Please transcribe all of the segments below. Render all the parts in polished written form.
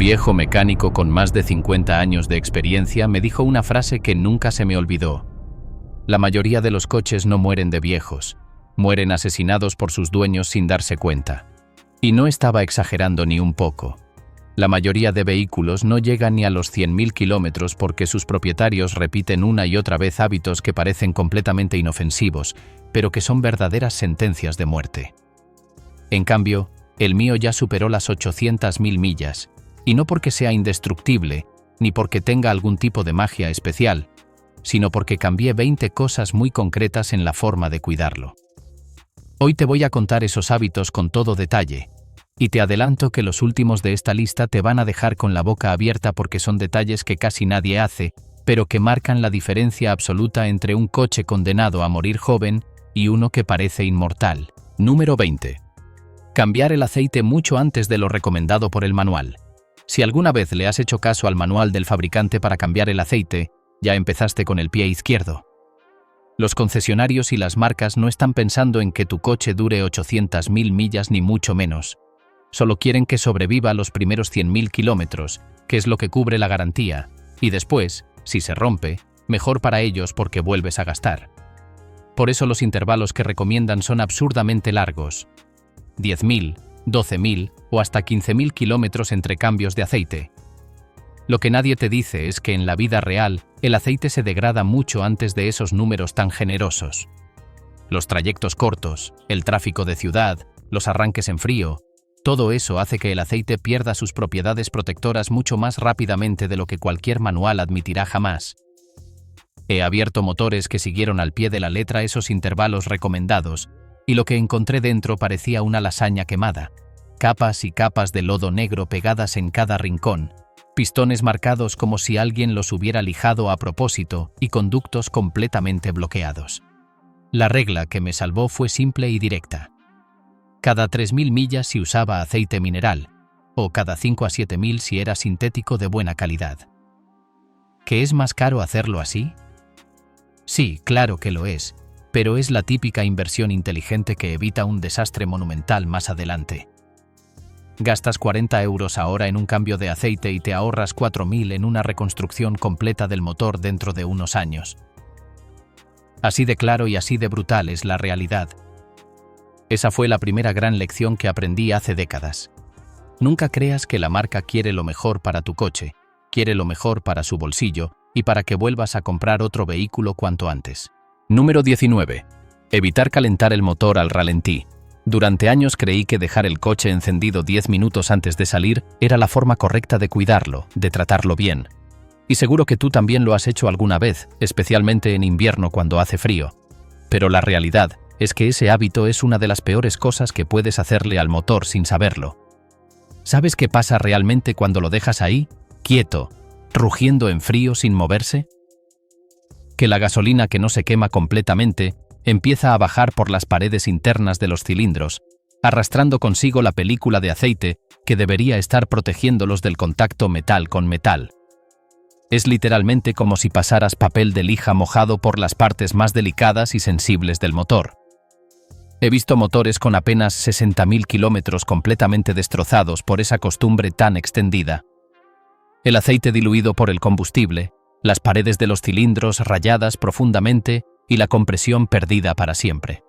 Un viejo mecánico con más de 50 años de experiencia me dijo una frase que nunca se me olvidó. La mayoría de los coches no mueren de viejos, mueren asesinados por sus dueños sin darse cuenta. Y no estaba exagerando ni un poco. La mayoría de vehículos no llegan ni a los 100.000 kilómetros porque sus propietarios repiten una y otra vez hábitos que parecen completamente inofensivos, pero que son verdaderas sentencias de muerte. En cambio, el mío ya superó las 800.000 millas, y no porque sea indestructible, ni porque tenga algún tipo de magia especial, sino porque cambié 20 cosas muy concretas en la forma de cuidarlo. Hoy te voy a contar esos hábitos con todo detalle, y te adelanto que los últimos de esta lista te van a dejar con la boca abierta porque son detalles que casi nadie hace, pero que marcan la diferencia absoluta entre un coche condenado a morir joven y uno que parece inmortal. Número 20. Cambiar el aceite mucho antes de lo recomendado por el manual. Si alguna vez le has hecho caso al manual del fabricante para cambiar el aceite, ya empezaste con el pie izquierdo. Los concesionarios y las marcas no están pensando en que tu coche dure 800.000 millas ni mucho menos. Solo quieren que sobreviva los primeros 100.000 kilómetros, que es lo que cubre la garantía, y después, si se rompe, mejor para ellos porque vuelves a gastar. Por eso los intervalos que recomiendan son absurdamente largos. 10.000, 12.000 o hasta 15.000 kilómetros entre cambios de aceite. Lo que nadie te dice es que en la vida real, el aceite se degrada mucho antes de esos números tan generosos. Los trayectos cortos, el tráfico de ciudad, los arranques en frío, todo eso hace que el aceite pierda sus propiedades protectoras mucho más rápidamente de lo que cualquier manual admitirá jamás. He abierto motores que siguieron al pie de la letra esos intervalos recomendados, y lo que encontré dentro parecía una lasaña quemada. Capas y capas de lodo negro pegadas en cada rincón, pistones marcados como si alguien los hubiera lijado a propósito y conductos completamente bloqueados. La regla que me salvó fue simple y directa. Cada 3.000 millas si usaba aceite mineral, o cada 5 a 7.000 si era sintético de buena calidad. ¿Qué es más caro hacerlo así? Sí, claro que lo es, pero es la típica inversión inteligente que evita un desastre monumental más adelante. Gastas 40 euros ahora en un cambio de aceite y te ahorras 4.000 en una reconstrucción completa del motor dentro de unos años. Así de claro y así de brutal es la realidad. Esa fue la primera gran lección que aprendí hace décadas. Nunca creas que la marca quiere lo mejor para tu coche, quiere lo mejor para su bolsillo y para que vuelvas a comprar otro vehículo cuanto antes. Número 19. Evitar calentar el motor al ralentí. Durante años creí que dejar el coche encendido 10 minutos antes de salir era la forma correcta de cuidarlo, de tratarlo bien. Y seguro que tú también lo has hecho alguna vez, especialmente en invierno cuando hace frío. Pero la realidad es que ese hábito es una de las peores cosas que puedes hacerle al motor sin saberlo. ¿Sabes qué pasa realmente cuando lo dejas ahí, quieto, rugiendo en frío sin moverse? Que la gasolina que no se quema completamente empieza a bajar por las paredes internas de los cilindros, arrastrando consigo la película de aceite que debería estar protegiéndolos del contacto metal con metal. Es literalmente como si pasaras papel de lija mojado por las partes más delicadas y sensibles del motor. He visto motores con apenas 60.000 kilómetros completamente destrozados por esa costumbre tan extendida. El aceite diluido por el combustible, las paredes de los cilindros rayadas profundamente y la compresión perdida para siempre.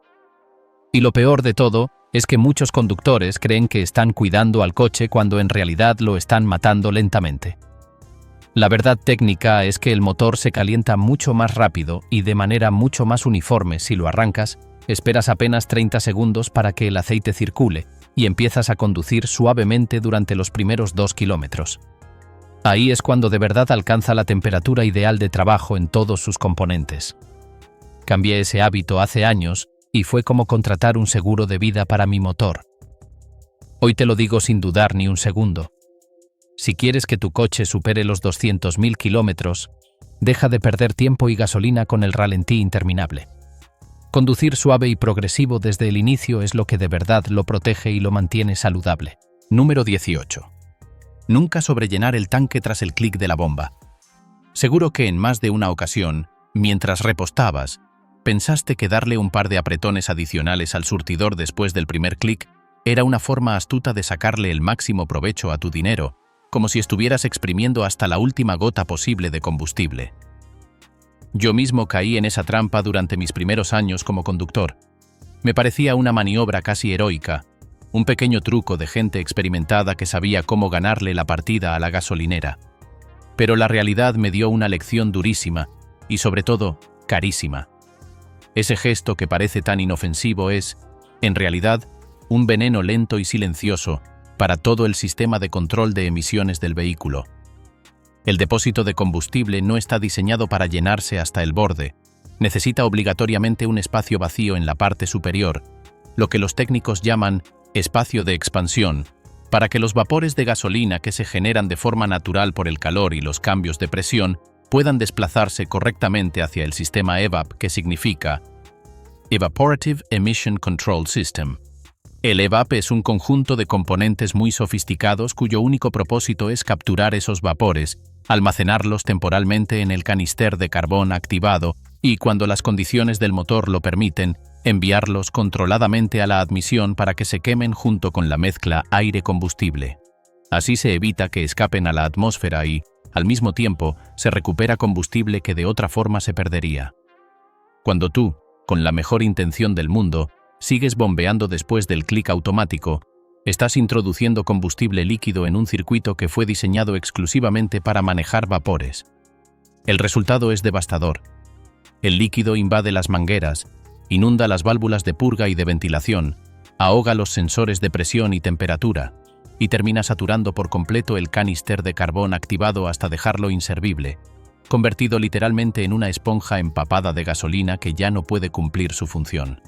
Y lo peor de todo es que muchos conductores creen que están cuidando al coche cuando en realidad lo están matando lentamente. La verdad técnica es que el motor se calienta mucho más rápido y de manera mucho más uniforme si lo arrancas, esperas apenas 30 segundos para que el aceite circule y empiezas a conducir suavemente durante los primeros 2 kilómetros. Ahí es cuando de verdad alcanza la temperatura ideal de trabajo en todos sus componentes. Cambié ese hábito hace años y fue como contratar un seguro de vida para mi motor. Hoy te lo digo sin dudar ni un segundo. Si quieres que tu coche supere los 200.000 kilómetros, deja de perder tiempo y gasolina con el ralentí interminable. Conducir suave y progresivo desde el inicio es lo que de verdad lo protege y lo mantiene saludable. Número 18. Nunca sobrellenar el tanque tras el clic de la bomba. Seguro que en más de una ocasión, mientras repostabas, pensaste que darle un par de apretones adicionales al surtidor después del primer clic era una forma astuta de sacarle el máximo provecho a tu dinero, como si estuvieras exprimiendo hasta la última gota posible de combustible. Yo mismo caí en esa trampa durante mis primeros años como conductor. Me parecía una maniobra casi heroica, un pequeño truco de gente experimentada que sabía cómo ganarle la partida a la gasolinera. Pero la realidad me dio una lección durísima y, sobre todo, carísima. Ese gesto que parece tan inofensivo es, en realidad, un veneno lento y silencioso para todo el sistema de control de emisiones del vehículo. El depósito de combustible no está diseñado para llenarse hasta el borde. Necesita obligatoriamente un espacio vacío en la parte superior, lo que los técnicos llaman espacio de expansión, para que los vapores de gasolina que se generan de forma natural por el calor y los cambios de presión puedan desplazarse correctamente hacia el sistema EVAP, que significa Evaporative Emission Control System. El EVAP es un conjunto de componentes muy sofisticados cuyo único propósito es capturar esos vapores, almacenarlos temporalmente en el canister de carbón activado y, cuando las condiciones del motor lo permiten, enviarlos controladamente a la admisión para que se quemen junto con la mezcla aire-combustible. Así se evita que escapen a la atmósfera y, al mismo tiempo, se recupera combustible que de otra forma se perdería. Cuando tú, con la mejor intención del mundo, sigues bombeando después del clic automático, estás introduciendo combustible líquido en un circuito que fue diseñado exclusivamente para manejar vapores. El resultado es devastador. El líquido invade las mangueras, inunda las válvulas de purga y de ventilación, ahoga los sensores de presión y temperatura, y termina saturando por completo el canister de carbón activado hasta dejarlo inservible, convertido literalmente en una esponja empapada de gasolina que ya no puede cumplir su función.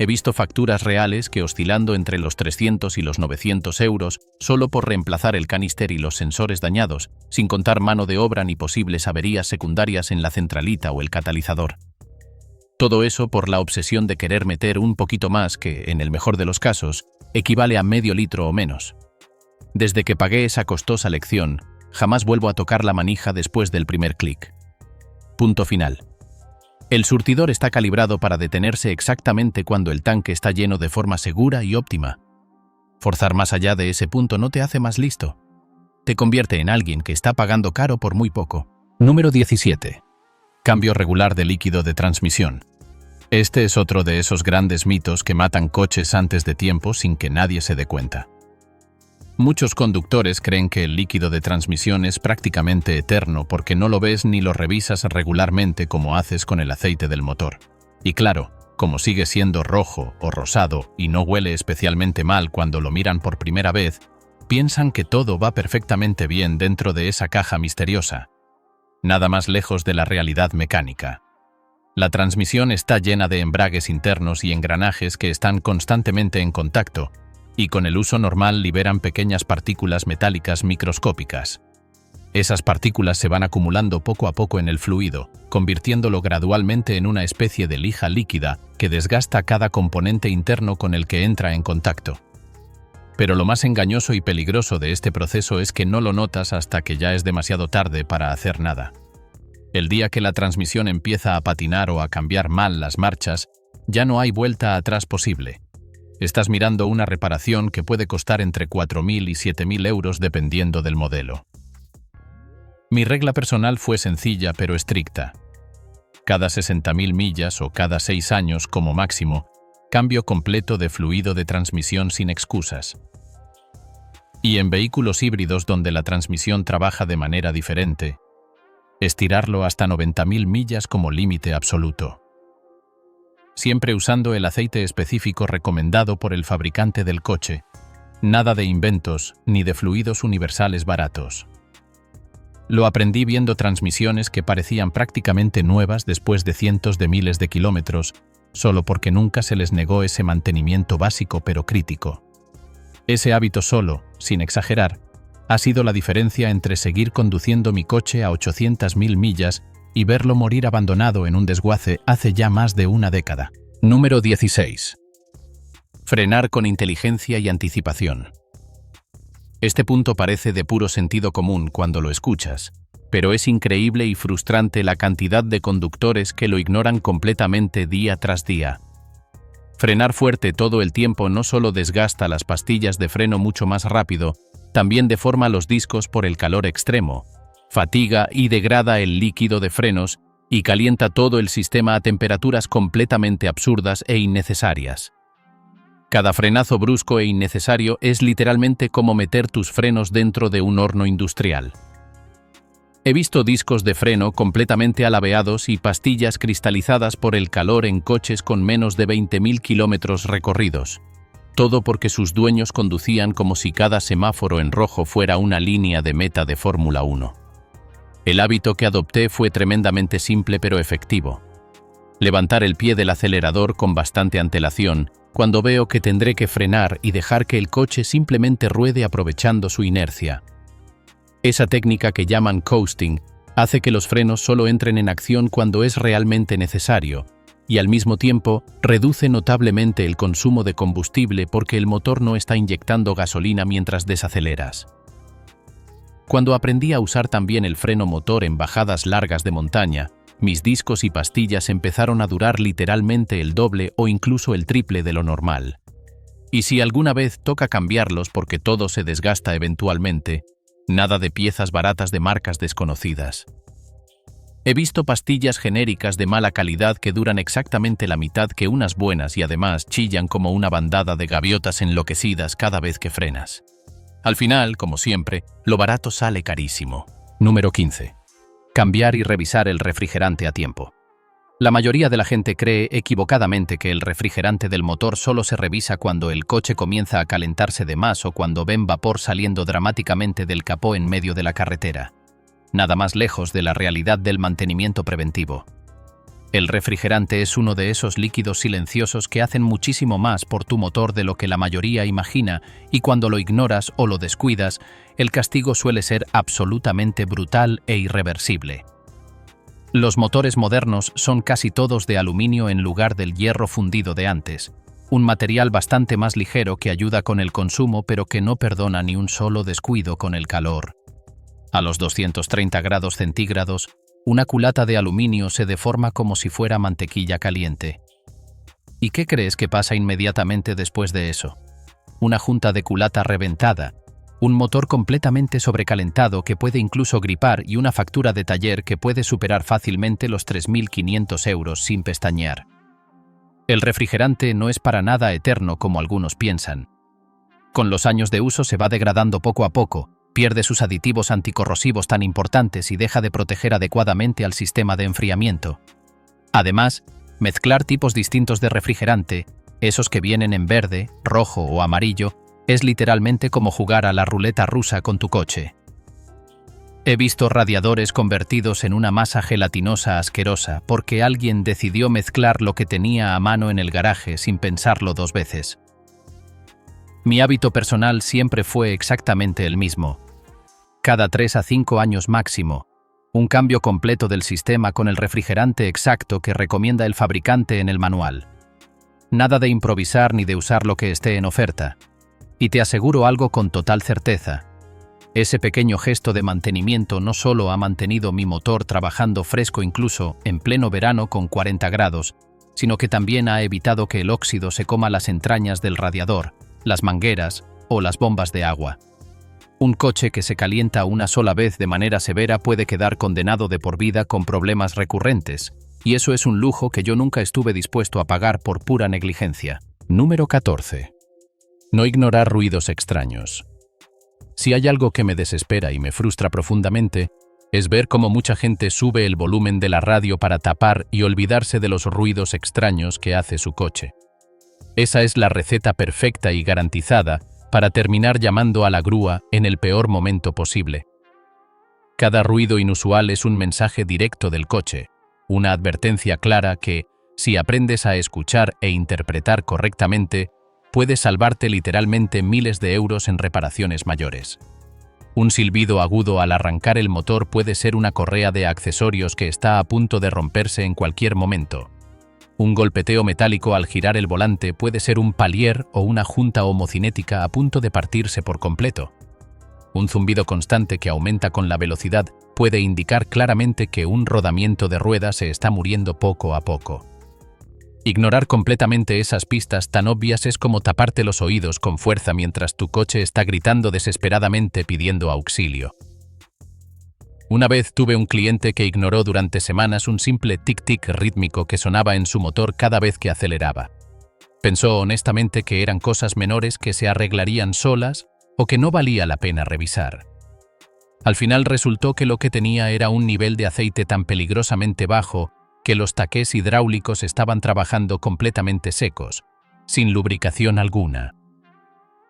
He visto facturas reales que, oscilando entre los 300 y los 900 euros, solo por reemplazar el canister y los sensores dañados, sin contar mano de obra ni posibles averías secundarias en la centralita o el catalizador. Todo eso por la obsesión de querer meter un poquito más que, en el mejor de los casos, equivale a medio litro o menos. Desde que pagué esa costosa lección, jamás vuelvo a tocar la manija después del primer clic. Punto final. El surtidor está calibrado para detenerse exactamente cuando el tanque está lleno de forma segura y óptima. Forzar más allá de ese punto no te hace más listo. Te convierte en alguien que está pagando caro por muy poco. Número 17. Cambio regular de líquido de transmisión. Este es otro de esos grandes mitos que matan coches antes de tiempo sin que nadie se dé cuenta. Muchos conductores creen que el líquido de transmisión es prácticamente eterno porque no lo ves ni lo revisas regularmente como haces con el aceite del motor. Y claro, como sigue siendo rojo o rosado y no huele especialmente mal cuando lo miran por primera vez, piensan que todo va perfectamente bien dentro de esa caja misteriosa. Nada más lejos de la realidad mecánica. La transmisión está llena de embragues internos y engranajes que están constantemente en contacto, y con el uso normal liberan pequeñas partículas metálicas microscópicas. Esas partículas se van acumulando poco a poco en el fluido, convirtiéndolo gradualmente en una especie de lija líquida que desgasta cada componente interno con el que entra en contacto. Pero lo más engañoso y peligroso de este proceso es que no lo notas hasta que ya es demasiado tarde para hacer nada. El día que la transmisión empieza a patinar o a cambiar mal las marchas, ya no hay vuelta atrás posible. Estás mirando una reparación que puede costar entre 4.000 y 7.000 euros dependiendo del modelo. Mi regla personal fue sencilla pero estricta. Cada 60.000 millas o cada 6 años como máximo, cambio completo de fluido de transmisión sin excusas. Y en vehículos híbridos donde la transmisión trabaja de manera diferente, estirarlo hasta 90.000 millas como límite absoluto. Siempre usando el aceite específico recomendado por el fabricante del coche. Nada de inventos ni de fluidos universales baratos. Lo aprendí viendo transmisiones que parecían prácticamente nuevas después de cientos de miles de kilómetros, solo porque nunca se les negó ese mantenimiento básico pero crítico. Ese hábito solo, sin exagerar, ha sido la diferencia entre seguir conduciendo mi coche a 800.000 millas y verlo morir abandonado en un desguace hace ya más de una década. Número 16. Frenar con inteligencia y anticipación. Este punto parece de puro sentido común cuando lo escuchas, pero es increíble y frustrante la cantidad de conductores que lo ignoran completamente día tras día. Frenar fuerte todo el tiempo no solo desgasta las pastillas de freno mucho más rápido, También deforma los discos por el calor extremo, fatiga y degrada el líquido de frenos y calienta todo el sistema a temperaturas completamente absurdas e innecesarias. Cada frenazo brusco e innecesario es literalmente como meter tus frenos dentro de un horno industrial. He visto discos de freno completamente alabeados y pastillas cristalizadas por el calor en coches con menos de 20.000 kilómetros recorridos. Todo porque sus dueños conducían como si cada semáforo en rojo fuera una línea de meta de Fórmula 1. El hábito que adopté fue tremendamente simple pero efectivo. Levantar el pie del acelerador con bastante antelación cuando veo que tendré que frenar y dejar que el coche simplemente ruede aprovechando su inercia. Esa técnica que llaman coasting hace que los frenos solo entren en acción cuando es realmente necesario y al mismo tiempo reduce notablemente el consumo de combustible porque el motor no está inyectando gasolina mientras desaceleras. Cuando aprendí a usar también el freno motor en bajadas largas de montaña, mis discos y pastillas empezaron a durar literalmente el doble o incluso el triple de lo normal. Y si alguna vez toca cambiarlos porque todo se desgasta eventualmente, nada de piezas baratas de marcas desconocidas. He visto pastillas genéricas de mala calidad que duran exactamente la mitad que unas buenas y además chillan como una bandada de gaviotas enloquecidas cada vez que frenas. Al final, como siempre, lo barato sale carísimo. Número 15. Cambiar y revisar el refrigerante a tiempo. La mayoría de la gente cree equivocadamente que el refrigerante del motor solo se revisa cuando el coche comienza a calentarse de más o cuando ven vapor saliendo dramáticamente del capó en medio de la carretera. Nada más lejos de la realidad del mantenimiento preventivo. El refrigerante es uno de esos líquidos silenciosos que hacen muchísimo más por tu motor de lo que la mayoría imagina, y cuando lo ignoras o lo descuidas, el castigo suele ser absolutamente brutal e irreversible. Los motores modernos son casi todos de aluminio en lugar del hierro fundido de antes, un material bastante más ligero que ayuda con el consumo pero que no perdona ni un solo descuido con el calor. A los 230 grados centígrados, una culata de aluminio se deforma como si fuera mantequilla caliente. ¿Y qué crees que pasa inmediatamente después de eso? Una junta de culata reventada, un motor completamente sobrecalentado que puede incluso gripar y una factura de taller que puede superar fácilmente los 3.500 euros sin pestañear. El refrigerante no es para nada eterno como algunos piensan. Con los años de uso se va degradando poco a poco, pierde sus aditivos anticorrosivos tan importantes y deja de proteger adecuadamente al sistema de enfriamiento. Además, mezclar tipos distintos de refrigerante, esos que vienen en verde, rojo o amarillo, es literalmente como jugar a la ruleta rusa con tu coche. He visto radiadores convertidos en una masa gelatinosa asquerosa porque alguien decidió mezclar lo que tenía a mano en el garaje sin pensarlo dos veces. Mi hábito personal siempre fue exactamente el mismo. Cada 3 a 5 años máximo, un cambio completo del sistema con el refrigerante exacto que recomienda el fabricante en el manual. Nada de improvisar ni de usar lo que esté en oferta. Y te aseguro algo con total certeza. Ese pequeño gesto de mantenimiento no solo ha mantenido mi motor trabajando fresco incluso en pleno verano con 40 grados, sino que también ha evitado que el óxido se coma las entrañas del radiador, las mangueras o las bombas de agua. Un coche que se calienta una sola vez de manera severa puede quedar condenado de por vida con problemas recurrentes, y eso es un lujo que yo nunca estuve dispuesto a pagar por pura negligencia. Número 14. No ignorar ruidos extraños. Si hay algo que me desespera y me frustra profundamente, es ver cómo mucha gente sube el volumen de la radio para tapar y olvidarse de los ruidos extraños que hace su coche. Esa es la receta perfecta y garantizada para terminar llamando a la grúa en el peor momento posible. Cada ruido inusual es un mensaje directo del coche, una advertencia clara que, si aprendes a escuchar e interpretar correctamente, puede salvarte literalmente miles de euros en reparaciones mayores. Un silbido agudo al arrancar el motor puede ser una correa de accesorios que está a punto de romperse en cualquier momento. Un golpeteo metálico al girar el volante puede ser un palier o una junta homocinética a punto de partirse por completo. Un zumbido constante que aumenta con la velocidad puede indicar claramente que un rodamiento de rueda se está muriendo poco a poco. Ignorar completamente esas pistas tan obvias es como taparte los oídos con fuerza mientras tu coche está gritando desesperadamente pidiendo auxilio. Una vez tuve un cliente que ignoró durante semanas un simple tic-tic rítmico que sonaba en su motor cada vez que aceleraba. Pensó honestamente que eran cosas menores que se arreglarían solas o que no valía la pena revisar. Al final resultó que lo que tenía era un nivel de aceite tan peligrosamente bajo que los taqués hidráulicos estaban trabajando completamente secos, sin lubricación alguna.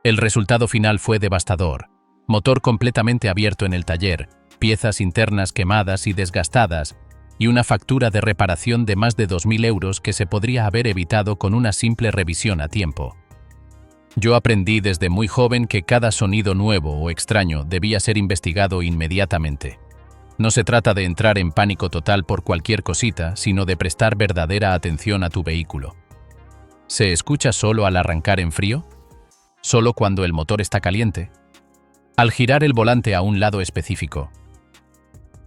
El resultado final fue devastador: motor completamente abierto en el taller, piezas internas quemadas y desgastadas, y una factura de reparación de más de 2.000 euros que se podría haber evitado con una simple revisión a tiempo. Yo aprendí desde muy joven que cada sonido nuevo o extraño debía ser investigado inmediatamente. No se trata de entrar en pánico total por cualquier cosita, sino de prestar verdadera atención a tu vehículo. ¿Se escucha solo al arrancar en frío? ¿Solo cuando el motor está caliente? Al girar el volante a un lado específico.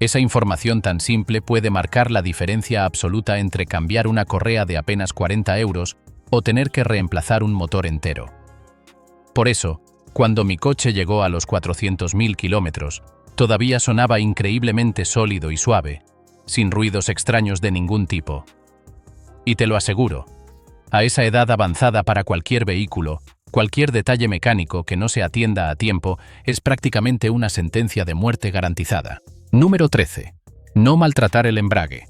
Esa información tan simple puede marcar la diferencia absoluta entre cambiar una correa de apenas 40 euros o tener que reemplazar un motor entero. Por eso, cuando mi coche llegó a los 400.000 kilómetros, todavía sonaba increíblemente sólido y suave, sin ruidos extraños de ningún tipo. Y te lo aseguro, a esa edad avanzada para cualquier vehículo, cualquier detalle mecánico que no se atienda a tiempo es prácticamente una sentencia de muerte garantizada. Número 13. No maltratar el embrague.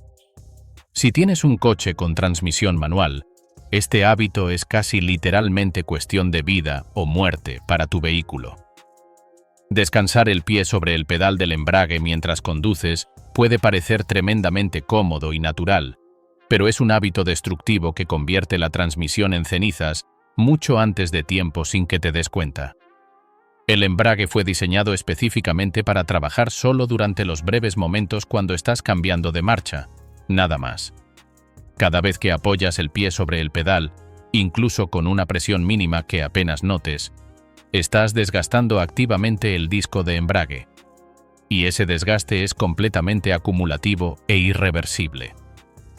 Si tienes un coche con transmisión manual, este hábito es casi literalmente cuestión de vida o muerte para tu vehículo. Descansar el pie sobre el pedal del embrague mientras conduces puede parecer tremendamente cómodo y natural, pero es un hábito destructivo que convierte la transmisión en cenizas mucho antes de tiempo sin que te des cuenta. El embrague fue diseñado específicamente para trabajar solo durante los breves momentos cuando estás cambiando de marcha, nada más. Cada vez que apoyas el pie sobre el pedal, incluso con una presión mínima que apenas notes, estás desgastando activamente el disco de embrague. Y ese desgaste es completamente acumulativo e irreversible.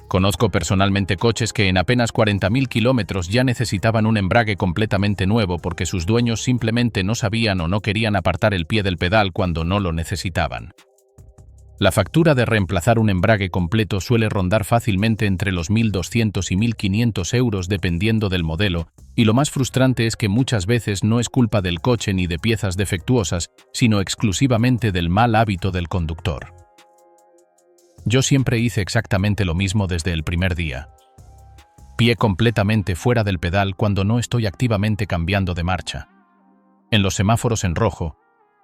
Conozco personalmente coches que en apenas 40.000 kilómetros ya necesitaban un embrague completamente nuevo porque sus dueños simplemente no sabían o no querían apartar el pie del pedal cuando no lo necesitaban. La factura de reemplazar un embrague completo suele rondar fácilmente entre los 1.200 y 1.500 euros dependiendo del modelo, y lo más frustrante es que muchas veces no es culpa del coche ni de piezas defectuosas, sino exclusivamente del mal hábito del conductor. Yo siempre hice exactamente lo mismo desde el primer día. Pie completamente fuera del pedal cuando no estoy activamente cambiando de marcha. En los semáforos en rojo,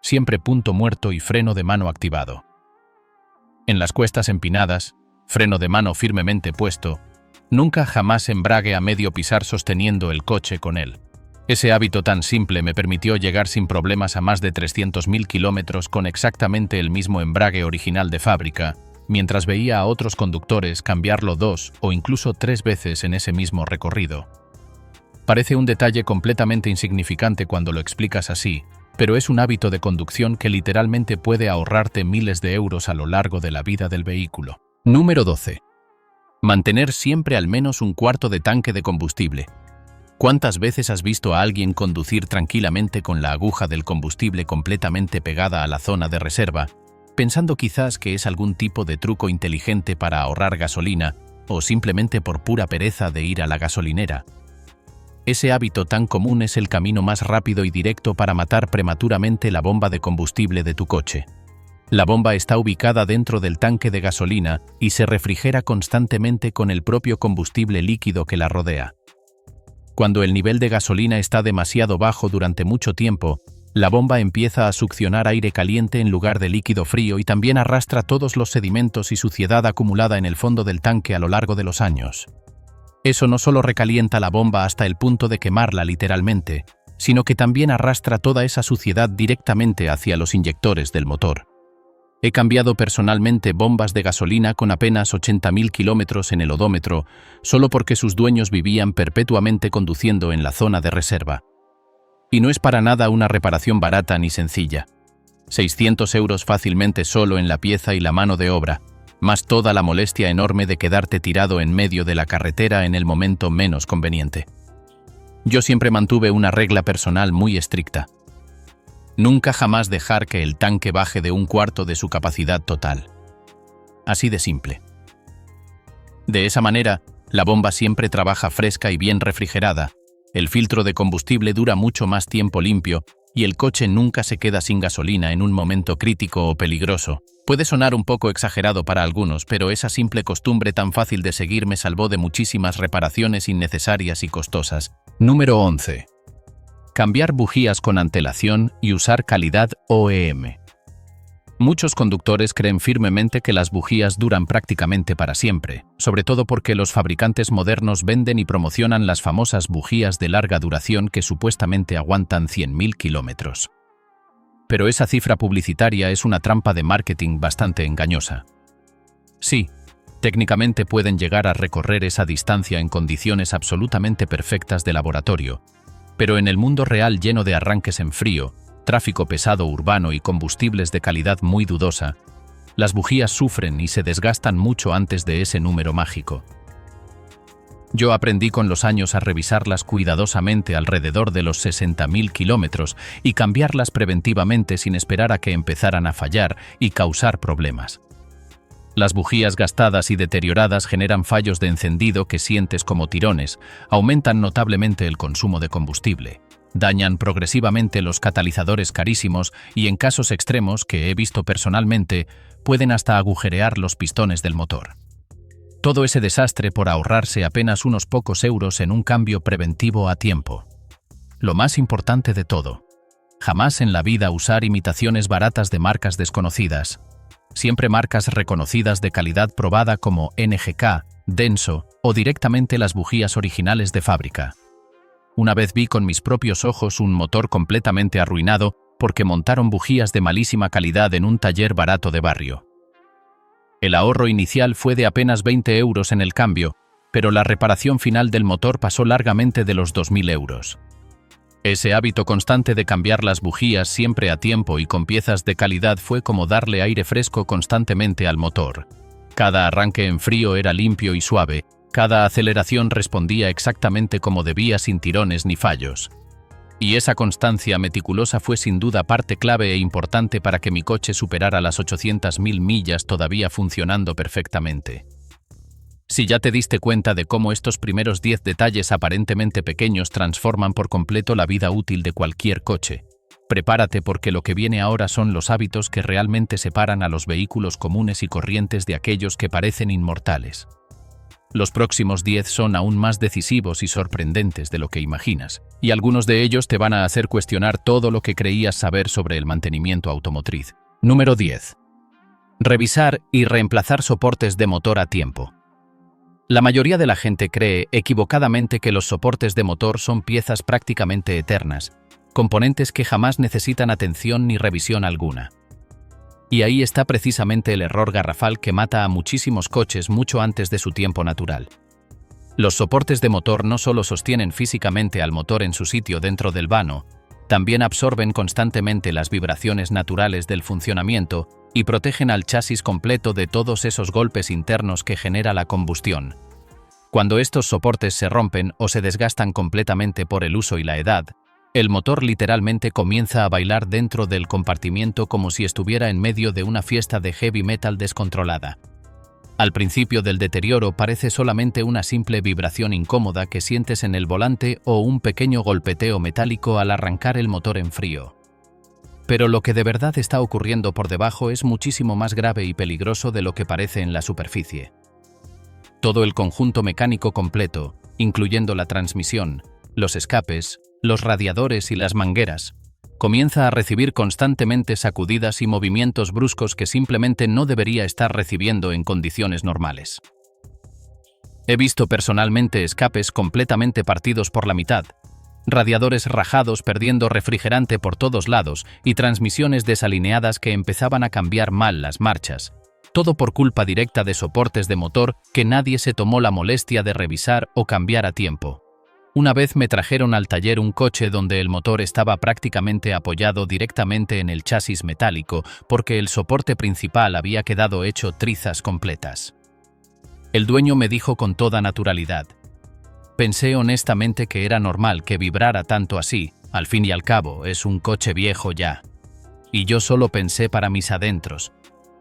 siempre punto muerto y freno de mano activado. En las cuestas empinadas, freno de mano firmemente puesto, nunca jamás embrague a medio pisar sosteniendo el coche con él. Ese hábito tan simple me permitió llegar sin problemas a más de 300.000 kilómetros con exactamente el mismo embrague original de fábrica, mientras veía a otros conductores cambiarlo 2 o incluso 3 veces en ese mismo recorrido. Parece un detalle completamente insignificante cuando lo explicas así, pero es un hábito de conducción que literalmente puede ahorrarte miles de euros a lo largo de la vida del vehículo. Número 12. Mantener siempre al menos un cuarto de tanque de combustible. ¿Cuántas veces has visto a alguien conducir tranquilamente con la aguja del combustible completamente pegada a la zona de reserva, pensando quizás que es algún tipo de truco inteligente para ahorrar gasolina o simplemente por pura pereza de ir a la gasolinera? Ese hábito tan común es el camino más rápido y directo para matar prematuramente la bomba de combustible de tu coche. La bomba está ubicada dentro del tanque de gasolina y se refrigera constantemente con el propio combustible líquido que la rodea. Cuando el nivel de gasolina está demasiado bajo durante mucho tiempo, la bomba empieza a succionar aire caliente en lugar de líquido frío y también arrastra todos los sedimentos y suciedad acumulada en el fondo del tanque a lo largo de los años. Eso no solo recalienta la bomba hasta el punto de quemarla literalmente, sino que también arrastra toda esa suciedad directamente hacia los inyectores del motor. He cambiado personalmente bombas de gasolina con apenas 80.000 kilómetros en el odómetro, solo porque sus dueños vivían perpetuamente conduciendo en la zona de reserva. Y no es para nada una reparación barata ni sencilla. 600 euros fácilmente solo en la pieza y la mano de obra, más toda la molestia enorme de quedarte tirado en medio de la carretera en el momento menos conveniente. Yo siempre mantuve una regla personal muy estricta. Nunca jamás dejar que el tanque baje de un cuarto de su capacidad total. Así de simple. De esa manera, la bomba siempre trabaja fresca y bien refrigerada, el filtro de combustible dura mucho más tiempo limpio y el coche nunca se queda sin gasolina en un momento crítico o peligroso. Puede sonar un poco exagerado para algunos, pero esa simple costumbre tan fácil de seguir me salvó de muchísimas reparaciones innecesarias y costosas. Número 11. Cambiar bujías con antelación y usar calidad OEM. Muchos conductores creen firmemente que las bujías duran prácticamente para siempre, sobre todo porque los fabricantes modernos venden y promocionan las famosas bujías de larga duración que supuestamente aguantan 100.000 kilómetros. Pero esa cifra publicitaria es una trampa de marketing bastante engañosa. Sí, técnicamente pueden llegar a recorrer esa distancia en condiciones absolutamente perfectas de laboratorio, pero en el mundo real lleno de arranques en frío, tráfico pesado urbano y combustibles de calidad muy dudosa, las bujías sufren y se desgastan mucho antes de ese número mágico. Yo aprendí con los años a revisarlas cuidadosamente alrededor de los 60.000 kilómetros y cambiarlas preventivamente sin esperar a que empezaran a fallar y causar problemas. Las bujías gastadas y deterioradas generan fallos de encendido que sientes como tirones, aumentan notablemente el consumo de combustible, dañan progresivamente los catalizadores carísimos y en casos extremos que he visto personalmente, pueden hasta agujerear los pistones del motor. Todo ese desastre por ahorrarse apenas unos pocos euros en un cambio preventivo a tiempo. Lo más importante de todo, jamás en la vida usar imitaciones baratas de marcas desconocidas. Siempre marcas reconocidas de calidad probada como NGK, Denso o directamente las bujías originales de fábrica. Una vez vi con mis propios ojos un motor completamente arruinado porque montaron bujías de malísima calidad en un taller barato de barrio. El ahorro inicial fue de apenas 20 euros en el cambio, pero la reparación final del motor pasó largamente de los 2.000 euros. Ese hábito constante de cambiar las bujías siempre a tiempo y con piezas de calidad fue como darle aire fresco constantemente al motor. Cada arranque en frío era limpio y suave, cada aceleración respondía exactamente como debía sin tirones ni fallos. Y esa constancia meticulosa fue sin duda parte clave e importante para que mi coche superara las 800.000 millas todavía funcionando perfectamente. Si ya te diste cuenta de cómo estos primeros 10 detalles aparentemente pequeños transforman por completo la vida útil de cualquier coche, prepárate porque lo que viene ahora son los hábitos que realmente separan a los vehículos comunes y corrientes de aquellos que parecen inmortales. Los próximos 10 son aún más decisivos y sorprendentes de lo que imaginas, y algunos de ellos te van a hacer cuestionar todo lo que creías saber sobre el mantenimiento automotriz. Número 10. Revisar y reemplazar soportes de motor a tiempo. La mayoría de la gente cree equivocadamente que los soportes de motor son piezas prácticamente eternas, componentes que jamás necesitan atención ni revisión alguna. Y ahí está precisamente el error garrafal que mata a muchísimos coches mucho antes de su tiempo natural. Los soportes de motor no solo sostienen físicamente al motor en su sitio dentro del vano, también absorben constantemente las vibraciones naturales del funcionamiento y protegen al chasis completo de todos esos golpes internos que genera la combustión. Cuando estos soportes se rompen o se desgastan completamente por el uso y la edad, el motor literalmente comienza a bailar dentro del compartimiento como si estuviera en medio de una fiesta de heavy metal descontrolada. Al principio del deterioro parece solamente una simple vibración incómoda que sientes en el volante o un pequeño golpeteo metálico al arrancar el motor en frío. Pero lo que de verdad está ocurriendo por debajo es muchísimo más grave y peligroso de lo que parece en la superficie. Todo el conjunto mecánico completo, incluyendo la transmisión, los escapes, los radiadores y las mangueras, comienza a recibir constantemente sacudidas y movimientos bruscos que simplemente no debería estar recibiendo en condiciones normales. He visto personalmente escapes completamente partidos por la mitad, radiadores rajados perdiendo refrigerante por todos lados y transmisiones desalineadas que empezaban a cambiar mal las marchas, todo por culpa directa de soportes de motor que nadie se tomó la molestia de revisar o cambiar a tiempo. Una vez me trajeron al taller un coche donde el motor estaba prácticamente apoyado directamente en el chasis metálico porque el soporte principal había quedado hecho trizas completas. El dueño me dijo con toda naturalidad. Pensé honestamente que era normal que vibrara tanto así, al fin y al cabo es un coche viejo ya. Y yo solo pensé para mis adentros.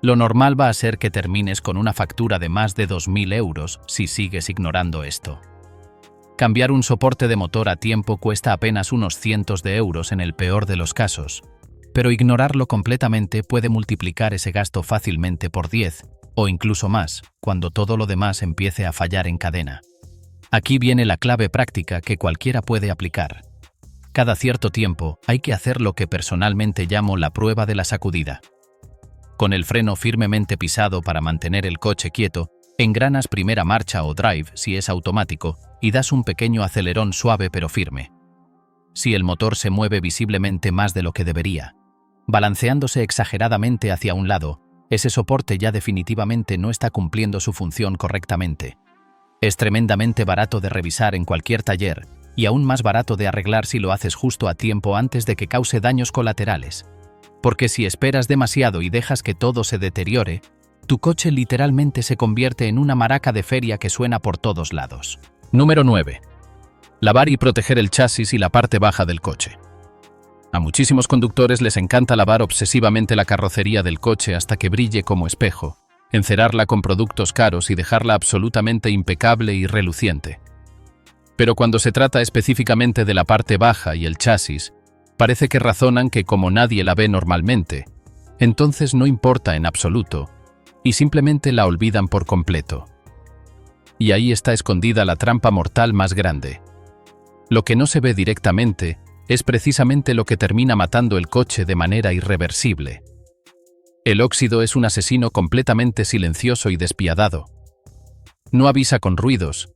Lo normal va a ser que termines con una factura de más de 2.000 euros si sigues ignorando esto. Cambiar un soporte de motor a tiempo cuesta apenas unos cientos de euros en el peor de los casos, pero ignorarlo completamente puede multiplicar ese gasto fácilmente por 10 o incluso más cuando todo lo demás empiece a fallar en cadena. Aquí viene la clave práctica que cualquiera puede aplicar. Cada cierto tiempo hay que hacer lo que personalmente llamo la prueba de la sacudida. Con el freno firmemente pisado para mantener el coche quieto, engranas primera marcha o drive si es automático y das un pequeño acelerón suave pero firme. Si el motor se mueve visiblemente más de lo que debería, balanceándose exageradamente hacia un lado, ese soporte ya definitivamente no está cumpliendo su función correctamente. Es tremendamente barato de revisar en cualquier taller y aún más barato de arreglar si lo haces justo a tiempo antes de que cause daños colaterales. Porque si esperas demasiado y dejas que todo se deteriore, tu coche literalmente se convierte en una maraca de feria que suena por todos lados. Número 9. Lavar y proteger el chasis y la parte baja del coche. A muchísimos conductores les encanta lavar obsesivamente la carrocería del coche hasta que brille como espejo, encerarla con productos caros y dejarla absolutamente impecable y reluciente. Pero cuando se trata específicamente de la parte baja y el chasis, parece que razonan que como nadie la ve normalmente, entonces no importa en absoluto, y simplemente la olvidan por completo. Y ahí está escondida la trampa mortal más grande. Lo que no se ve directamente es precisamente lo que termina matando el coche de manera irreversible. El óxido es un asesino completamente silencioso y despiadado. No avisa con ruidos,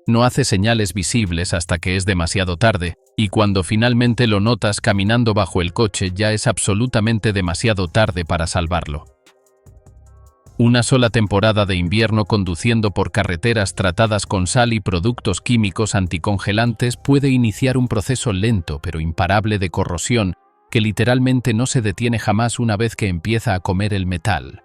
no hace señales visibles hasta que es demasiado tarde, y cuando finalmente lo notas caminando bajo el coche ya es absolutamente demasiado tarde para salvarlo. Una sola temporada de invierno conduciendo por carreteras tratadas con sal y productos químicos anticongelantes puede iniciar un proceso lento pero imparable de corrosión que literalmente no se detiene jamás una vez que empieza a comer el metal.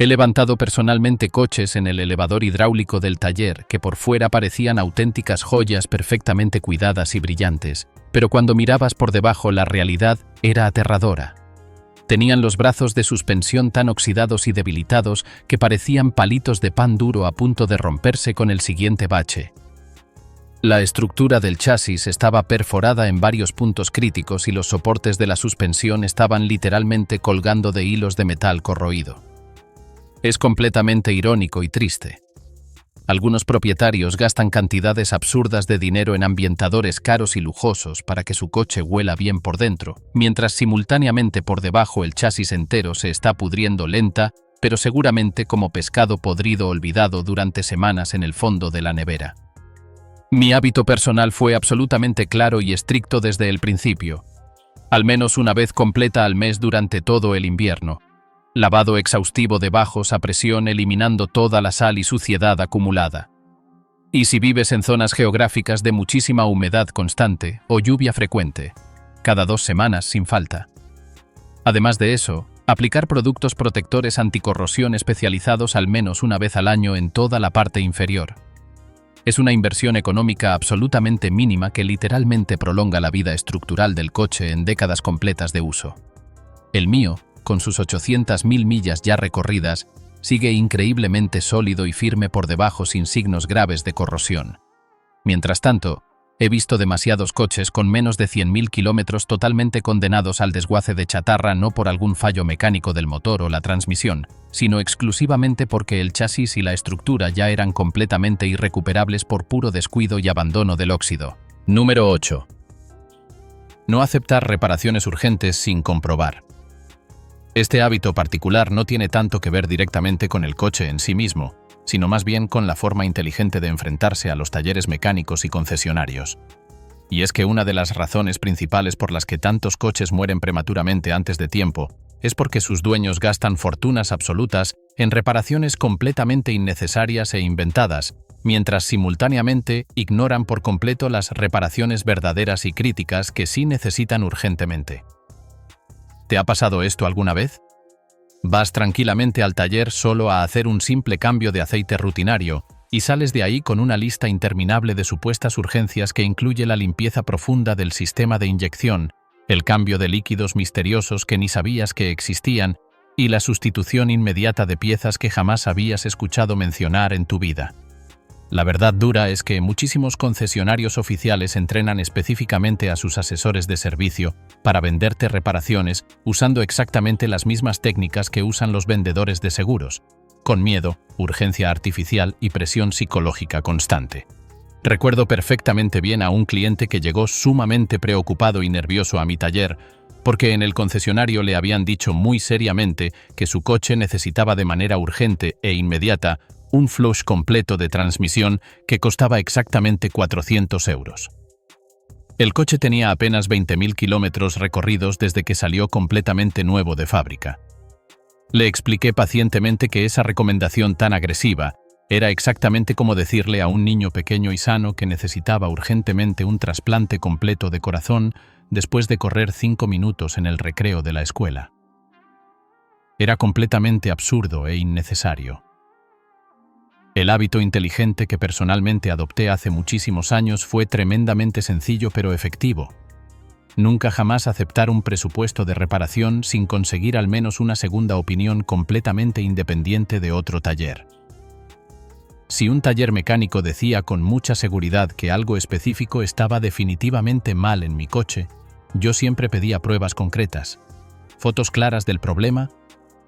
He levantado personalmente coches en el elevador hidráulico del taller que por fuera parecían auténticas joyas perfectamente cuidadas y brillantes, pero cuando mirabas por debajo la realidad era aterradora. Tenían los brazos de suspensión tan oxidados y debilitados que parecían palitos de pan duro a punto de romperse con el siguiente bache. La estructura del chasis estaba perforada en varios puntos críticos y los soportes de la suspensión estaban literalmente colgando de hilos de metal corroído. Es completamente irónico y triste. Algunos propietarios gastan cantidades absurdas de dinero en ambientadores caros y lujosos para que su coche huela bien por dentro, mientras simultáneamente por debajo el chasis entero se está pudriendo lenta, pero seguramente como pescado podrido olvidado durante semanas en el fondo de la nevera. Mi hábito personal fue absolutamente claro y estricto desde el principio. Al menos una vez completa al mes durante todo el invierno. Lavado exhaustivo de bajos a presión eliminando toda la sal y suciedad acumulada. Y si vives en zonas geográficas de muchísima humedad constante o lluvia frecuente, cada 2 semanas sin falta. Además de eso, aplicar productos protectores anticorrosión especializados al menos una vez al año en toda la parte inferior. Es una inversión económica absolutamente mínima que literalmente prolonga la vida estructural del coche en décadas completas de uso. El mío, con sus 800.000 millas ya recorridas, sigue increíblemente sólido y firme por debajo sin signos graves de corrosión. Mientras tanto, he visto demasiados coches con menos de 100.000 kilómetros totalmente condenados al desguace de chatarra no por algún fallo mecánico del motor o la transmisión, sino exclusivamente porque el chasis y la estructura ya eran completamente irrecuperables por puro descuido y abandono del óxido. Número 8. No aceptar reparaciones urgentes sin comprobar. Este hábito particular no tiene tanto que ver directamente con el coche en sí mismo, sino más bien con la forma inteligente de enfrentarse a los talleres mecánicos y concesionarios. Y es que una de las razones principales por las que tantos coches mueren prematuramente antes de tiempo es porque sus dueños gastan fortunas absolutas en reparaciones completamente innecesarias e inventadas, mientras simultáneamente ignoran por completo las reparaciones verdaderas y críticas que sí necesitan urgentemente. ¿Te ha pasado esto alguna vez? Vas tranquilamente al taller solo a hacer un simple cambio de aceite rutinario y sales de ahí con una lista interminable de supuestas urgencias que incluye la limpieza profunda del sistema de inyección, el cambio de líquidos misteriosos que ni sabías que existían y la sustitución inmediata de piezas que jamás habías escuchado mencionar en tu vida. La verdad dura es que muchísimos concesionarios oficiales entrenan específicamente a sus asesores de servicio para venderte reparaciones usando exactamente las mismas técnicas que usan los vendedores de seguros, con miedo, urgencia artificial y presión psicológica constante. Recuerdo perfectamente bien a un cliente que llegó sumamente preocupado y nervioso a mi taller porque en el concesionario le habían dicho muy seriamente que su coche necesitaba de manera urgente e inmediata un flush completo de transmisión que costaba exactamente 400 euros. El coche tenía apenas 20.000 kilómetros recorridos desde que salió completamente nuevo de fábrica. Le expliqué pacientemente que esa recomendación tan agresiva era exactamente como decirle a un niño pequeño y sano que necesitaba urgentemente un trasplante completo de corazón después de correr 5 minutos en el recreo de la escuela. Era completamente absurdo e innecesario. El hábito inteligente que personalmente adopté hace muchísimos años fue tremendamente sencillo pero efectivo. Nunca jamás aceptar un presupuesto de reparación sin conseguir al menos una segunda opinión completamente independiente de otro taller. Si un taller mecánico decía con mucha seguridad que algo específico estaba definitivamente mal en mi coche, yo siempre pedía pruebas concretas, fotos claras del problema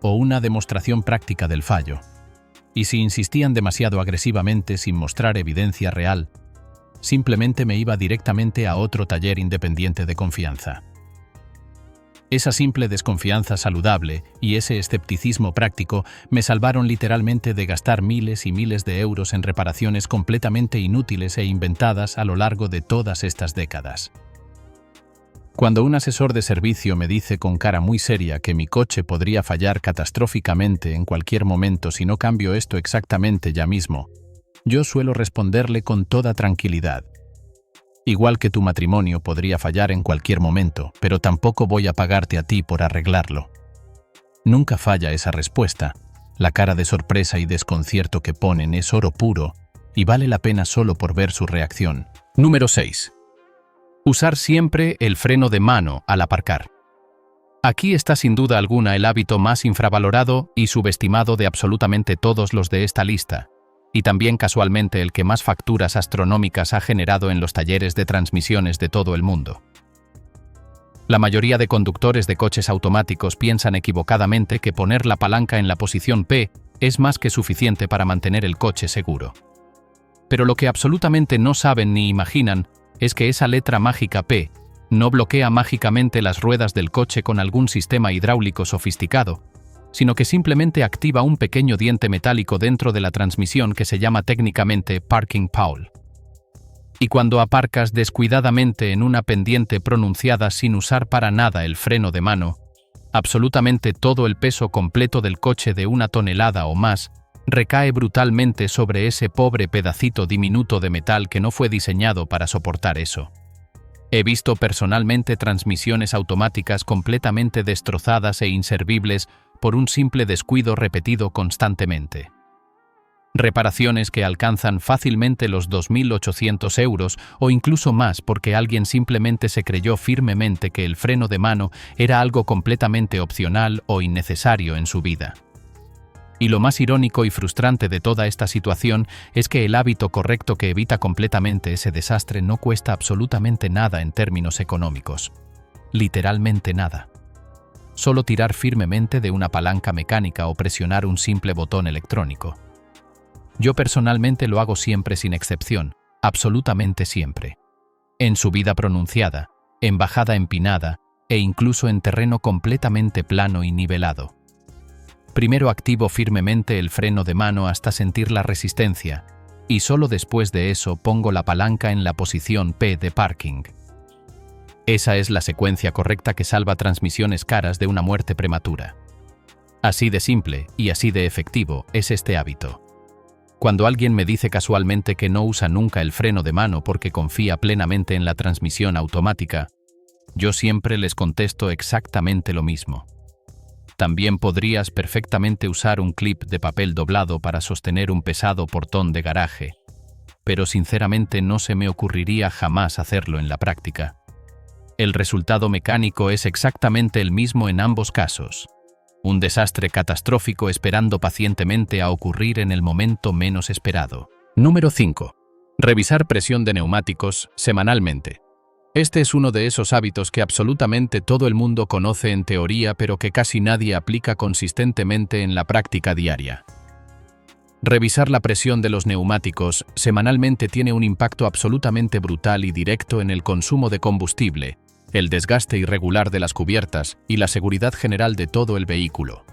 o una demostración práctica del fallo. Y si insistían demasiado agresivamente sin mostrar evidencia real, simplemente me iba directamente a otro taller independiente de confianza. Esa simple desconfianza saludable y ese escepticismo práctico me salvaron literalmente de gastar miles y miles de euros en reparaciones completamente inútiles e inventadas a lo largo de todas estas décadas. Cuando un asesor de servicio me dice con cara muy seria que mi coche podría fallar catastróficamente en cualquier momento si no cambio esto exactamente ya mismo, yo suelo responderle con toda tranquilidad. Igual que tu matrimonio podría fallar en cualquier momento, pero tampoco voy a pagarte a ti por arreglarlo. Nunca falla esa respuesta. La cara de sorpresa y desconcierto que ponen es oro puro y vale la pena solo por ver su reacción. Número 6. Usar siempre el freno de mano al aparcar. Aquí está sin duda alguna el hábito más infravalorado y subestimado de absolutamente todos los de esta lista, y también casualmente el que más facturas astronómicas ha generado en los talleres de transmisiones de todo el mundo. La mayoría de conductores de coches automáticos piensan equivocadamente que poner la palanca en la posición P es más que suficiente para mantener el coche seguro. Pero lo que absolutamente no saben ni imaginan es que esa letra mágica P no bloquea mágicamente las ruedas del coche con algún sistema hidráulico sofisticado, sino que simplemente activa un pequeño diente metálico dentro de la transmisión que se llama técnicamente parking pole. Y cuando aparcas descuidadamente en una pendiente pronunciada sin usar para nada el freno de mano, absolutamente todo el peso completo del coche de 1 tonelada o más recae brutalmente sobre ese pobre pedacito diminuto de metal que no fue diseñado para soportar eso. He visto personalmente transmisiones automáticas completamente destrozadas e inservibles por un simple descuido repetido constantemente. Reparaciones que alcanzan fácilmente los 2.800 euros o incluso más porque alguien simplemente se creyó firmemente que el freno de mano era algo completamente opcional o innecesario en su vida. Y lo más irónico y frustrante de toda esta situación es que el hábito correcto que evita completamente ese desastre no cuesta absolutamente nada en términos económicos. Literalmente nada. Solo tirar firmemente de una palanca mecánica o presionar un simple botón electrónico. Yo personalmente lo hago siempre sin excepción, absolutamente siempre. En subida pronunciada, en bajada empinada e incluso en terreno completamente plano y nivelado. Primero activo firmemente el freno de mano hasta sentir la resistencia, y solo después de eso pongo la palanca en la posición P de parking. Esa es la secuencia correcta que salva transmisiones caras de una muerte prematura. Así de simple y así de efectivo es este hábito. Cuando alguien me dice casualmente que no usa nunca el freno de mano porque confía plenamente en la transmisión automática, yo siempre les contesto exactamente lo mismo. También podrías perfectamente usar un clip de papel doblado para sostener un pesado portón de garaje, pero sinceramente no se me ocurriría jamás hacerlo en la práctica. El resultado mecánico es exactamente el mismo en ambos casos. Un desastre catastrófico esperando pacientemente a ocurrir en el momento menos esperado. Número 5. Revisar presión de neumáticos semanalmente. Este es uno de esos hábitos que absolutamente todo el mundo conoce en teoría, pero que casi nadie aplica consistentemente en la práctica diaria. Revisar la presión de los neumáticos semanalmente tiene un impacto absolutamente brutal y directo en el consumo de combustible, el desgaste irregular de las cubiertas y la seguridad general de todo el vehículo.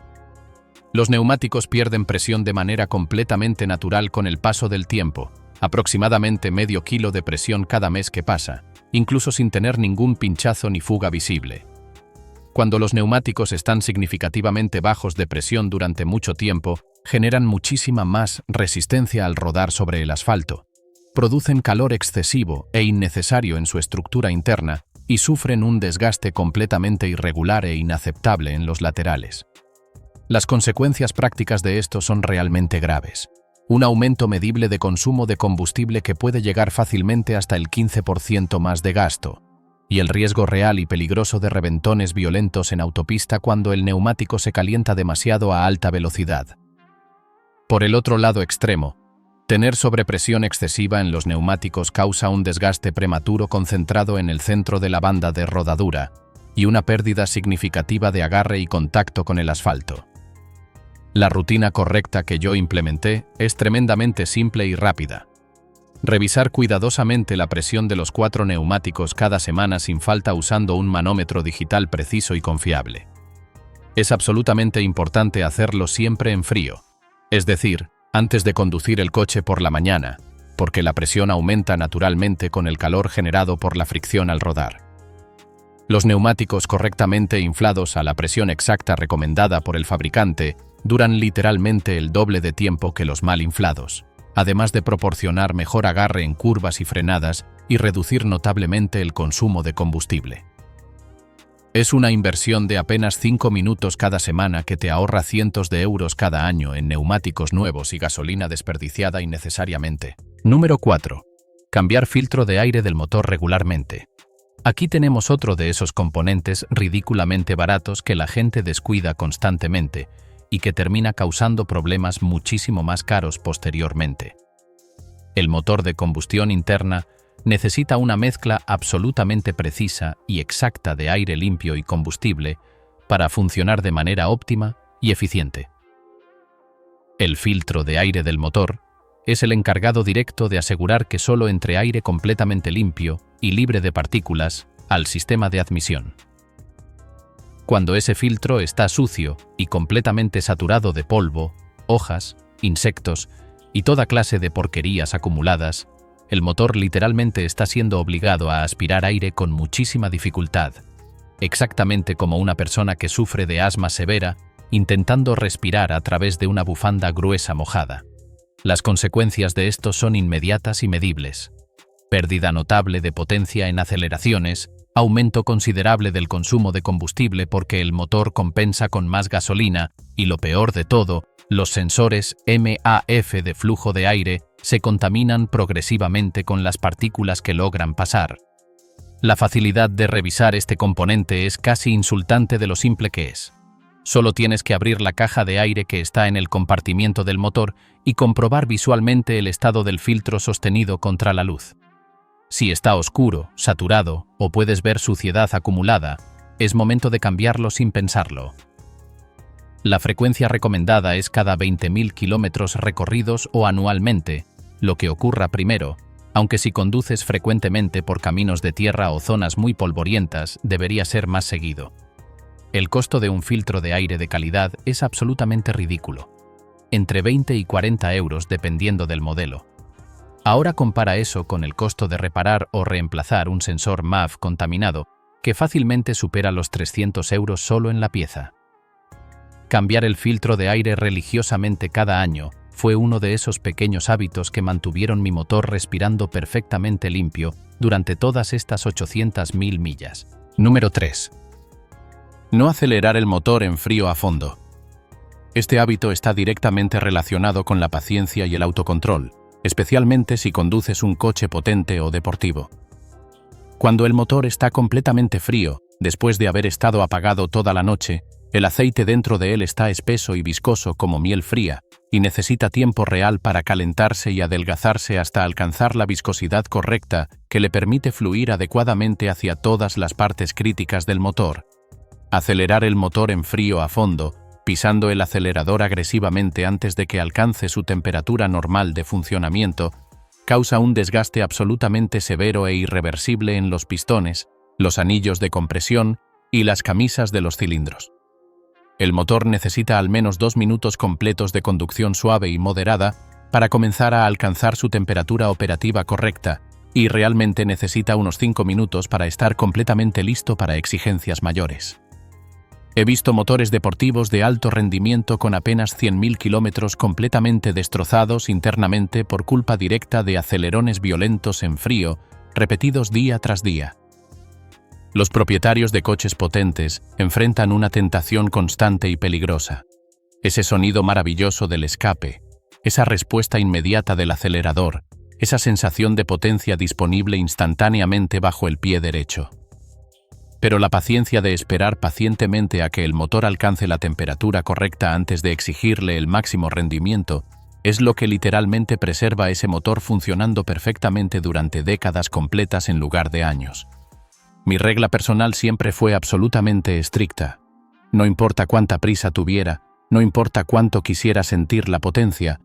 Los neumáticos pierden presión de manera completamente natural con el paso del tiempo, aproximadamente medio kilo de presión cada mes que pasa, incluso sin tener ningún pinchazo ni fuga visible. Cuando los neumáticos están significativamente bajos de presión durante mucho tiempo, generan muchísima más resistencia al rodar sobre el asfalto, producen calor excesivo e innecesario en su estructura interna y sufren un desgaste completamente irregular e inaceptable en los laterales. Las consecuencias prácticas de esto son realmente graves. Un aumento medible de consumo de combustible que puede llegar fácilmente hasta el 15% más de gasto, y el riesgo real y peligroso de reventones violentos en autopista cuando el neumático se calienta demasiado a alta velocidad. Por el otro lado extremo, tener sobrepresión excesiva en los neumáticos causa un desgaste prematuro concentrado en el centro de la banda de rodadura y una pérdida significativa de agarre y contacto con el asfalto. La rutina correcta que yo implementé es tremendamente simple y rápida. Revisar cuidadosamente la presión de los 4 neumáticos cada semana sin falta usando un manómetro digital preciso y confiable. Es absolutamente importante hacerlo siempre en frío, es decir, antes de conducir el coche por la mañana, porque la presión aumenta naturalmente con el calor generado por la fricción al rodar. Los neumáticos correctamente inflados a la presión exacta recomendada por el fabricante duran literalmente el doble de tiempo que los mal inflados, además de proporcionar mejor agarre en curvas y frenadas y reducir notablemente el consumo de combustible. Es una inversión de apenas 5 minutos cada semana que te ahorra cientos de euros cada año en neumáticos nuevos y gasolina desperdiciada innecesariamente. Número 4. Cambiar filtro de aire del motor regularmente. Aquí tenemos otro de esos componentes ridículamente baratos que la gente descuida constantemente y que termina causando problemas muchísimo más caros posteriormente. El motor de combustión interna necesita una mezcla absolutamente precisa y exacta de aire limpio y combustible para funcionar de manera óptima y eficiente. El filtro de aire del motor es el encargado directo de asegurar que solo entre aire completamente limpio y libre de partículas al sistema de admisión. Cuando ese filtro está sucio y completamente saturado de polvo, hojas, insectos y toda clase de porquerías acumuladas, el motor literalmente está siendo obligado a aspirar aire con muchísima dificultad, exactamente como una persona que sufre de asma severa intentando respirar a través de una bufanda gruesa mojada. Las consecuencias de esto son inmediatas y medibles. Pérdida notable de potencia en aceleraciones, aumento considerable del consumo de combustible porque el motor compensa con más gasolina y, lo peor de todo, los sensores MAF de flujo de aire se contaminan progresivamente con las partículas que logran pasar. La facilidad de revisar este componente es casi insultante de lo simple que es. Solo tienes que abrir la caja de aire que está en el compartimiento del motor y comprobar visualmente el estado del filtro sostenido contra la luz. Si está oscuro, saturado o puedes ver suciedad acumulada, es momento de cambiarlo sin pensarlo. La frecuencia recomendada es cada 20.000 kilómetros recorridos o anualmente, lo que ocurra primero, aunque si conduces frecuentemente por caminos de tierra o zonas muy polvorientas, debería ser más seguido. El costo de un filtro de aire de calidad es absolutamente ridículo, entre 20 y 40 euros dependiendo del modelo. Ahora compara eso con el costo de reparar o reemplazar un sensor MAF contaminado, que fácilmente supera los 300 euros solo en la pieza. Cambiar el filtro de aire religiosamente cada año fue uno de esos pequeños hábitos que mantuvieron mi motor respirando perfectamente limpio durante todas estas 800.000 millas. Número 3. No acelerar el motor en frío a fondo. Este hábito está directamente relacionado con la paciencia y el autocontrol, especialmente si conduces un coche potente o deportivo. Cuando el motor está completamente frío, después de haber estado apagado toda la noche, el aceite dentro de él está espeso y viscoso como miel fría, y necesita tiempo real para calentarse y adelgazarse hasta alcanzar la viscosidad correcta que le permite fluir adecuadamente hacia todas las partes críticas del motor. Acelerar el motor en frío a fondo, pisando el acelerador agresivamente antes de que alcance su temperatura normal de funcionamiento, causa un desgaste absolutamente severo e irreversible en los pistones, los anillos de compresión y las camisas de los cilindros. El motor necesita al menos 2 minutos completos de conducción suave y moderada para comenzar a alcanzar su temperatura operativa correcta, y realmente necesita unos 5 minutos para estar completamente listo para exigencias mayores. He visto motores deportivos de alto rendimiento con apenas 100.000 kilómetros completamente destrozados internamente por culpa directa de acelerones violentos en frío, repetidos día tras día. Los propietarios de coches potentes enfrentan una tentación constante y peligrosa. Ese sonido maravilloso del escape, esa respuesta inmediata del acelerador, esa sensación de potencia disponible instantáneamente bajo el pie derecho. Pero la paciencia de esperar pacientemente a que el motor alcance la temperatura correcta antes de exigirle el máximo rendimiento es lo que literalmente preserva ese motor funcionando perfectamente durante décadas completas en lugar de años. Mi regla personal siempre fue absolutamente estricta. No importa cuánta prisa tuviera, no importa cuánto quisiera sentir la potencia,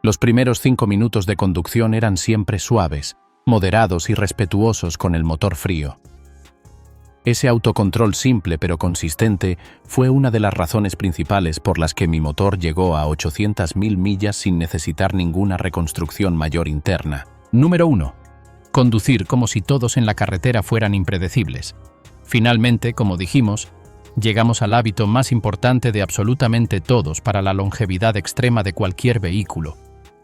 los primeros 5 minutos de conducción eran siempre suaves, moderados y respetuosos con el motor frío. Ese autocontrol simple pero consistente fue una de las razones principales por las que mi motor llegó a 800.000 millas sin necesitar ninguna reconstrucción mayor interna. Número 1. Conducir como si todos en la carretera fueran impredecibles. Finalmente, como dijimos, llegamos al hábito más importante de absolutamente todos para la longevidad extrema de cualquier vehículo.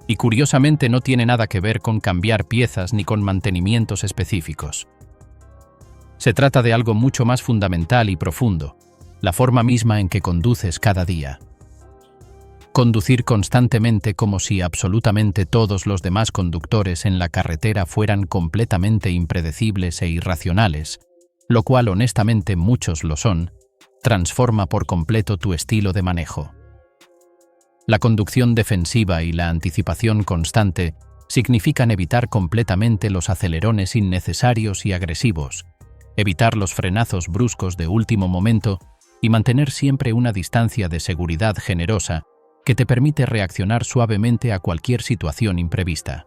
Y curiosamente no tiene nada que ver con cambiar piezas ni con mantenimientos específicos. Se trata de algo mucho más fundamental y profundo, la forma misma en que conduces cada día. Conducir constantemente como si absolutamente todos los demás conductores en la carretera fueran completamente impredecibles e irracionales, lo cual honestamente muchos lo son, transforma por completo tu estilo de manejo. La conducción defensiva y la anticipación constante significan evitar completamente los acelerones innecesarios y agresivos, evitar los frenazos bruscos de último momento y mantener siempre una distancia de seguridad generosa que te permite reaccionar suavemente a cualquier situación imprevista.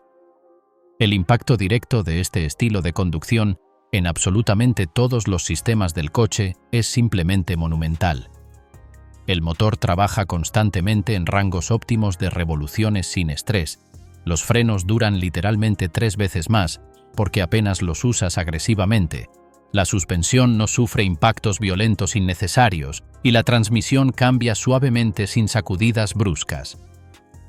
El impacto directo de este estilo de conducción en absolutamente todos los sistemas del coche es simplemente monumental. El motor trabaja constantemente en rangos óptimos de revoluciones sin estrés. Los frenos duran literalmente 3 veces más porque apenas los usas agresivamente. La suspensión no sufre impactos violentos innecesarios y la transmisión cambia suavemente sin sacudidas bruscas.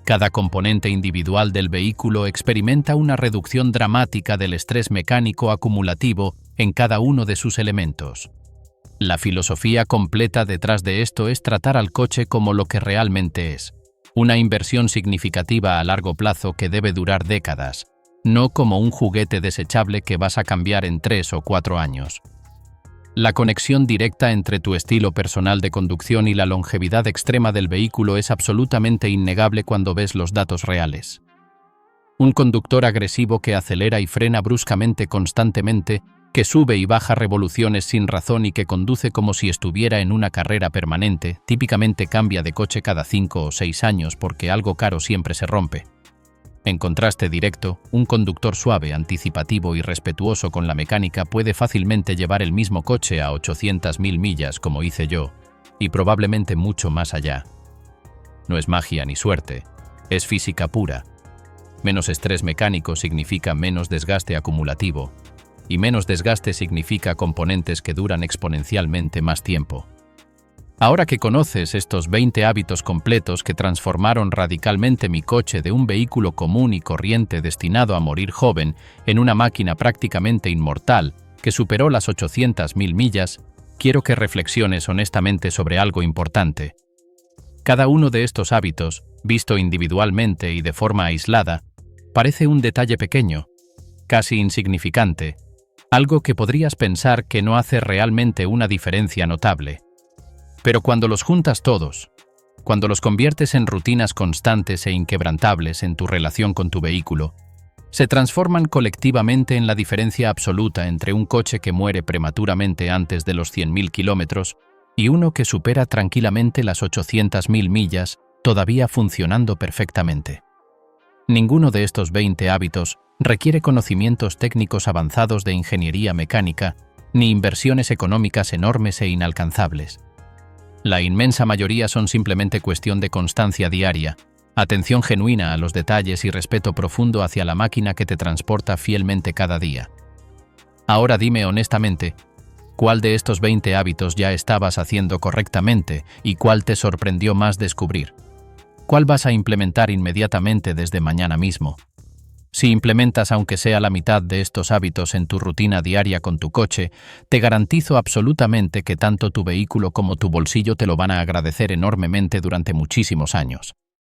Cada componente individual del vehículo experimenta una reducción dramática del estrés mecánico acumulativo en cada uno de sus elementos. La filosofía completa detrás de esto es tratar al coche como lo que realmente es, una inversión significativa a largo plazo que debe durar décadas, no como un juguete desechable que vas a cambiar en 3 o 4 años. La conexión directa entre tu estilo personal de conducción y la longevidad extrema del vehículo es absolutamente innegable cuando ves los datos reales. Un conductor agresivo que acelera y frena bruscamente constantemente, que sube y baja revoluciones sin razón y que conduce como si estuviera en una carrera permanente, típicamente cambia de coche cada 5 o 6 años porque algo caro siempre se rompe. En contraste directo, un conductor suave, anticipativo y respetuoso con la mecánica puede fácilmente llevar el mismo coche a 800.000 millas como hice yo, y probablemente mucho más allá. No es magia ni suerte, es física pura. Menos estrés mecánico significa menos desgaste acumulativo, y menos desgaste significa componentes que duran exponencialmente más tiempo. Ahora que conoces estos 20 hábitos completos que transformaron radicalmente mi coche de un vehículo común y corriente destinado a morir joven en una máquina prácticamente inmortal que superó las 800.000 millas, quiero que reflexiones honestamente sobre algo importante. Cada uno de estos hábitos, visto individualmente y de forma aislada, parece un detalle pequeño, casi insignificante, algo que podrías pensar que no hace realmente una diferencia notable. Pero cuando los juntas todos, cuando los conviertes en rutinas constantes e inquebrantables en tu relación con tu vehículo, se transforman colectivamente en la diferencia absoluta entre un coche que muere prematuramente antes de los 100.000 kilómetros y uno que supera tranquilamente las 800.000 millas, todavía funcionando perfectamente. Ninguno de estos 20 hábitos requiere conocimientos técnicos avanzados de ingeniería mecánica, ni inversiones económicas enormes e inalcanzables. La inmensa mayoría son simplemente cuestión de constancia diaria, atención genuina a los detalles y respeto profundo hacia la máquina que te transporta fielmente cada día. Ahora dime honestamente, ¿cuál de estos 20 hábitos ya estabas haciendo correctamente y cuál te sorprendió más descubrir? ¿Cuál vas a implementar inmediatamente desde mañana mismo? Si implementas aunque sea la mitad de estos hábitos en tu rutina diaria con tu coche, te garantizo absolutamente que tanto tu vehículo como tu bolsillo te lo van a agradecer enormemente durante muchísimos años.